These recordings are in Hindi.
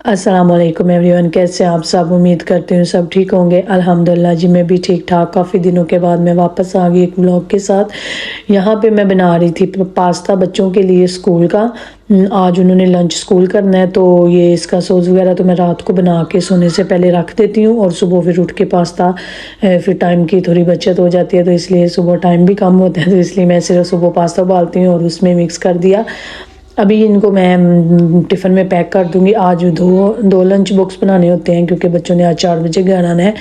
अस्सलाम वालेकुम एवरीवन, कैसे हैं आप सब। उम्मीद करती हूँ सब ठीक होंगे। अल्हम्दुलिल्लाह जी, मैं भी ठीक ठाक। काफ़ी दिनों के बाद मैं वापस आ गई एक व्लॉग के साथ। यहाँ पे मैं बना रही थी पास्ता बच्चों के लिए स्कूल का। आज उन्होंने लंच स्कूल करना है, तो ये इसका सॉस वगैरह तो मैं रात को बना के सोने से पहले रख देती हूँ और सुबह फिर उठ के पास्ता फिर टाइम की थोड़ी बचत हो जाती है, तो इसलिए सुबह टाइम भी कम होता है, तो इसलिए मैं सिर्फ सुबह पास्ता उबालती हूँ और उसमें मिक्स कर दिया। अभी इनको मैं टिफ़िन में पैक कर दूंगी। आज दो दो लंच बॉक्स बनाने होते हैं क्योंकि बच्चों ने आज 4 बजे घर आना है।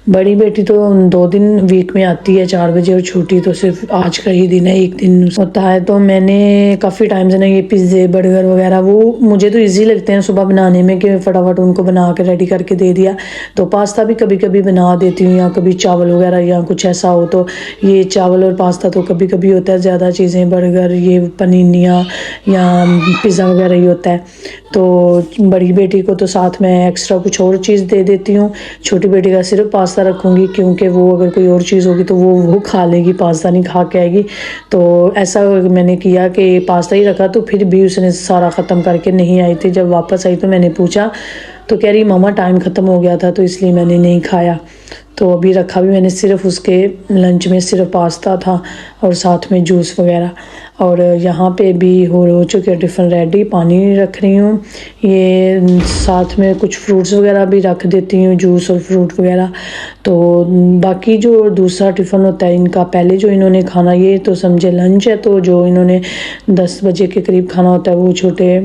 बड़ी बेटी तो 2 दिन वीक में आती है 4 बजे, और छोटी तो सिर्फ आज का ही दिन है, एक दिन होता है। तो मैंने काफ़ी टाइम से ना ये पिज़्ज़े बर्गर वगैरह वो मुझे तो ईजी लगते हैं सुबह बनाने में कि फटाफट उनको बना के रेडी करके दे दिया। तो पास्ता भी कभी कभी बना देती हूँ, या कभी चावल वगैरह या कुछ ऐसा हो तो। ये चावल और पास्ता तो कभी कभी होता है, ज़्यादा चीज़ें बर्गर ये पनीनियाँ या पिज़्ज़ा वगैरह ही होता है। तो बड़ी बेटी को तो साथ में एक्स्ट्रा कुछ और चीज़ दे देती हूँ। छोटी बेटी का सिर्फ पास्ता रखूँगी क्योंकि वो अगर कोई और चीज़ होगी तो वो खा लेगी, पास्ता नहीं खा के आएगी। तो ऐसा मैंने किया कि पास्ता ही रखा, तो फिर भी उसने सारा ख़त्म करके नहीं आई थी। जब वापस आई तो मैंने पूछा तो कह रही मम्मा टाइम ख़त्म हो गया था तो इसलिए मैंने नहीं खाया। तो अभी रखा भी मैंने सिर्फ उसके लंच में सिर्फ पास्ता था और साथ में जूस वगैरह। और यहाँ पे भी हो चुके टिफ़िन रेडी, पानी रख रही हूँ। ये साथ में कुछ फ्रूट्स वगैरह भी रख देती हूँ, जूस और फ्रूट वगैरह। तो बाकी जो दूसरा टिफ़िन होता है इनका, पहले जो इन्होंने खाना, ये तो समझे लंच है, तो जो इन्होंने 10 बजे के करीब खाना होता है वो छोटे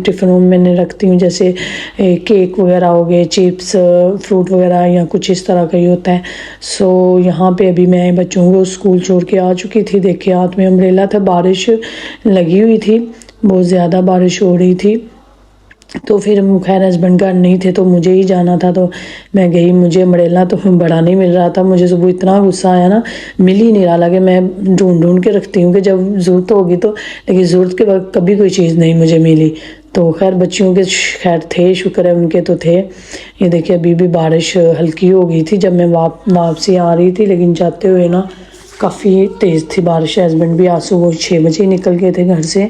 टिफ़िनों में मैंने रखती हूँ। जैसे केक वगैरह हो गए, चिप्स, फ्रूट वगैरह या कुछ इस तरह का ही होता है। सो यहाँ पे अभी मैं बच्चों को स्कूल छोड़ के आ चुकी थी। देखिए हाथ में अम्ब्रेला था, बारिश लगी हुई थी, बहुत ज़्यादा बारिश हो रही थी। तो फिर खैर हस्बैंड घर नहीं थे तो मुझे ही जाना था, तो मैं गई। मुझे अम्ब्रेला तो बड़ा नहीं मिल रहा था। मुझे सुबह इतना गुस्सा आया ना, मिल ही नहीं रहा। लगे मैं ढूंढ के रखती हूँ कि जब ज़रूरत होगी तो, लेकिन ज़रूरत के वक्त कभी कोई चीज़ नहीं मुझे मिली। तो खैर बच्चियों के खैर थे, शुक्र है उनके तो थे। ये देखिए अभी भी बारिश हल्की हो गई थी जब मैं वापसी आ रही थी, लेकिन जाते हुए ना काफ़ी तेज़ थी बारिश। हस्बैंड भी आज सुबह 6 बजे ही निकल गए थे घर से,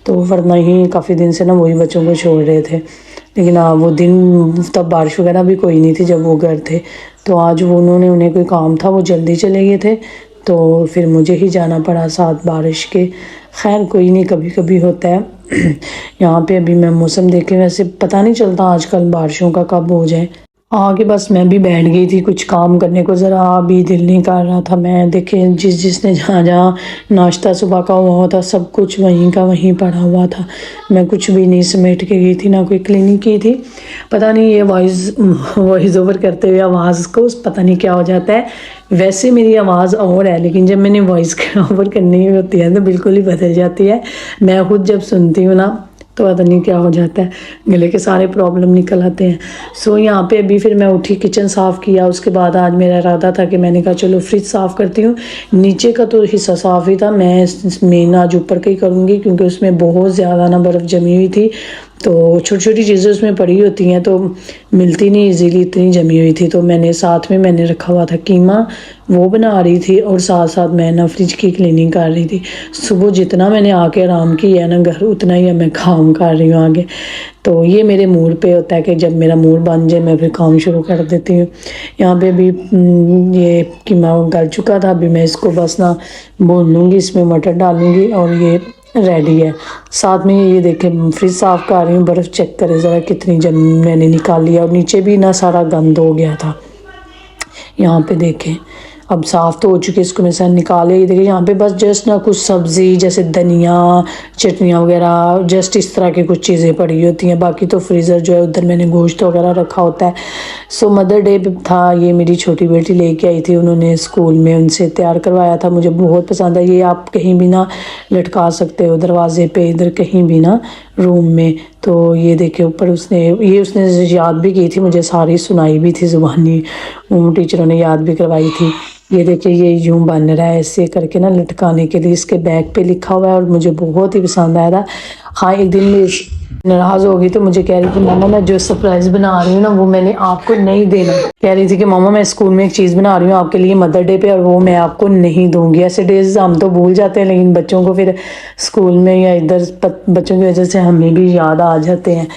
तो वरना ही काफ़ी दिन से ना वही बच्चों को छोड़ रहे थे। लेकिन हाँ, वो दिन तब बारिश वगैरह भी कोई नहीं थी जब वो घर थे। तो आज वो उन्हें कोई काम था, वो जल्दी चले गए थे, तो फिर मुझे ही जाना पड़ा साथ बारिश के। खैर कोई नहीं, कभी कभी होता है। यहाँ पे अभी मैं मौसम देखे, वैसे पता नहीं चलता आजकल बारिशों का कब हो जाए। आगे बस मैं भी बैठ गई थी कुछ काम करने को, ज़रा अभी दिल नहीं कर रहा था। मैं देखे जिसने जहाँ जहाँ नाश्ता सुबह का हुआ था सब कुछ वहीं का वहीं पड़ा हुआ था। मैं कुछ भी नहीं समेट के गई थी, ना कोई क्लीनिंग की थी। पता नहीं ये वॉइस ओवर करते हुए आवाज़ को पता नहीं क्या हो जाता है। वैसे मेरी आवाज़ और है, लेकिन जब मैंने वॉइस ओवर करनी होती है तो बिल्कुल ही बदल जाती है। मैं खुद जब सुनती हूँ ना तो पता नहीं क्या हो जाता है, गले के सारे प्रॉब्लम निकल आते हैं। सो यहाँ पे अभी फिर मैं उठी, किचन साफ़ किया। उसके बाद आज मेरा इरादा था कि मैंने कहा चलो फ्रिज साफ़ करती हूँ। नीचे का तो हिस्सा साफ़ ही था, मैं मेन आज ऊपर का ही करूँगी क्योंकि उसमें बहुत ज़्यादा ना बर्फ़ जमी हुई थी। तो छोटी छोटी चीज़ें उसमें पड़ी होती हैं तो मिलती नहीं इजीली, इतनी जमी हुई थी। तो मैंने साथ में मैंने रखा हुआ था कीमा, वो बना रही थी, और साथ साथ मैं ना फ्रिज की क्लीनिंग कर रही थी। सुबह जितना मैंने आके आराम किया है ना घर, उतना ही मैं काम कर रही हूँ आगे। तो ये मेरे मूड पे होता है कि जब मेरा मूड बन जाए मैं फिर काम शुरू कर देती हूँ। यहाँ पे अभी ये कीमा गल चुका था, अभी मैं इसको बस ना भून लूँगी, इसमें मटर डालूँगी और ये रेडी है। साथ में ये देखें फ्रिज साफ़ कर रही हूँ, बर्फ़ चेक करें ज़रा कितनी जम मैंने निकाल लिया, और नीचे भी ना सारा गंद हो गया था। यहाँ पे देखें अब साफ़ तो हो चुकी है, इसको मैं साथ निकाले। ये देखिए यहाँ पे बस जस्ट ना कुछ सब्ज़ी जैसे धनिया, चटनियाँ वगैरह, जस्ट इस तरह की कुछ चीज़ें पड़ी होती हैं। बाकी तो फ्रीज़र जो है उधर मैंने गोश्त वगैरह रखा होता है। सो मदर डे था, ये मेरी छोटी बेटी लेके आई थी, उन्होंने स्कूल में उनसे तैयार करवाया था। मुझे बहुत पसंद है। ये आप कहीं भी ना लटका सकते हो दरवाजे पे, इधर कहीं भी ना रूम में। तो ये देखिए ऊपर उसने याद भी की थी, मुझे सारी सुनाई भी थी ज़ुबानी, टीचरों ने याद भी करवाई थी। ये देखिए ये यूं बन रहा है ऐसे करके ना लटकाने के लिए, इसके बैग पे लिखा हुआ है और मुझे बहुत ही पसंद आया था। हाँ, एक दिन मैं नाराज़ हो गई तो मुझे कह रही थी मामा मैं जो सरप्राइज़ बना रही हूँ ना वो मैंने आपको नहीं देना। कह रही थी कि मामा मैं स्कूल में एक चीज़ बना रही हूँ आपके लिए मदर डे पे, और वो मैं आपको नहीं दूंगी। ऐसे डेज हम तो भूल जाते हैं, लेकिन बच्चों को फिर स्कूल में या इधर बच्चों की वजह से हमें भी याद आ जाते हैं।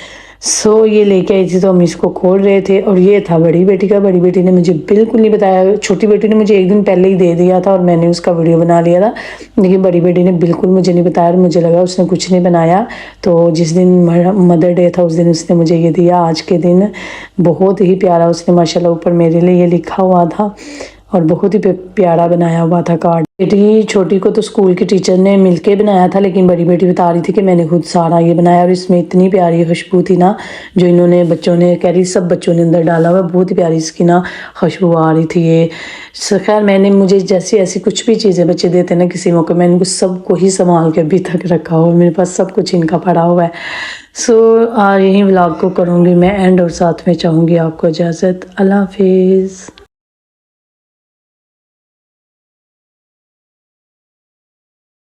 सो ये लेके आई थी तो हम इसको खोल रहे थे और ये था बड़ी बेटी का। बड़ी बेटी ने मुझे बिल्कुल नहीं बताया, छोटी बेटी ने मुझे एक दिन पहले ही दे दिया था और मैंने उसका वीडियो बना लिया था, लेकिन बड़ी बेटी ने बिल्कुल मुझे नहीं बताया और मुझे लगा उसने कुछ नहीं बनाया। तो जिस दिन मदर डे था उस दिन उसने मुझे ये दिया। आज के दिन बहुत ही प्यारा उसने माशाल्लाह ऊपर मेरे लिए ये लिखा हुआ था और बहुत ही प्यारा बनाया हुआ था कार्ड। बेटी छोटी को तो स्कूल की टीचर ने मिलके बनाया था, लेकिन बड़ी बेटी बता रही थी कि मैंने खुद सारा ये बनाया और इसमें इतनी प्यारी खुशबू थी ना, जो इन्होंने बच्चों ने कह रही सब बच्चों ने अंदर डाला हुआ, बहुत ही प्यारी इसकी ना खुशबू आ रही थी। ये खैर मैंने मुझे जैसी ऐसी कुछ भी चीज़ें बच्चे देते ना किसी मौके, मैंने इनको सबको ही संभाल के अभी तक रखा हुआ, मेरे पास सब कुछ इनका पड़ा हुआ है। सो यही व्लॉग को करूँगी मैं एंड और साथ में चाहूँगी आपको इजाज़त। अल्लाह हाफिज़।